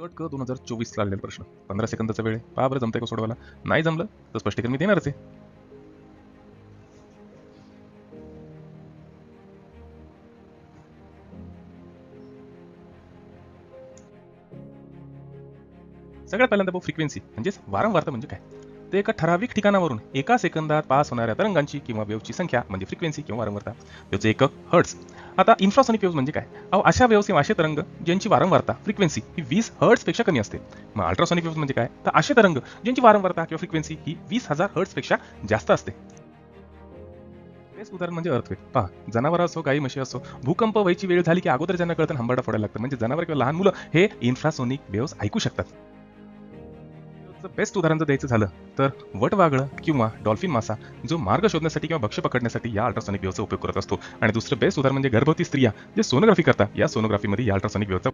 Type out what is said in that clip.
गट क 2024 ला आलेला प्रश्न 15 सेकंदाचा वेळ आहे. पहा बरं जमतंय का सोडवायला. नाही जमलं तर स्पष्टीकरण मी देणारच आहे. सगळ्यात पहिल्यांदा फ्रिक्वेन्सी म्हणजेच वारंवारता म्हणजे काय. ते एका ठराविक ठिकाणावरून एका सेकंदात पास होणाऱ्या तरंगांची किंवा वेव्हची संख्या म्हणजे फ्रिक्वेन्सी किंवा वारंवारता. वेव्हचे एकक हर्ट्झ. आता इन्फ्रासॉनिक वेव्ह म्हणजे काय. अशा वेव्ह किंवा असे तरंग ज्यांची वारंवारता फ्रिक्वेन्सी ही 20 हर्ट्झ पेक्षा कमी असते. मग अल्ट्रासॉनिक वेव्ह म्हणजे काय, तर असे तरंग ज्यांची वारंवारता किंवा फ्रिक्वेन्सी ही 20,000 हर्ट्झ पेक्षा जास्त असते. बेस्ट उदाहरण म्हणजे अर्थक्वेक. पहा, जनावर असो गाई म्हशी असो, भूकंप व्हायची वेळ झाली की अगोदर ज्यांना कळतं हंबरडा फोडायला लागतं. म्हणजे जनावर किंवा लहान मुलं हे इन्फ्रासॉनिक वेव्स ऐकू शकतात. बेस्ट उदाहरण जर द्यायचं झालं तर वटवागळं किंवा डॉल्फिन मासा जो मार्ग शोधण्यासाठी किंवा भक्ष्य पकडण्यासाठी या अल्ट्रासॉनिक वेव्हचा उपयोग करत असतो. आणि दुसरं बेस्ट उदाहरण म्हणजे गर्भवती स्त्रिया जे सोनोग्राफी करतात, या सोनोग्राफीमध्ये या अल्ट्रासॉनिक वेव्हचा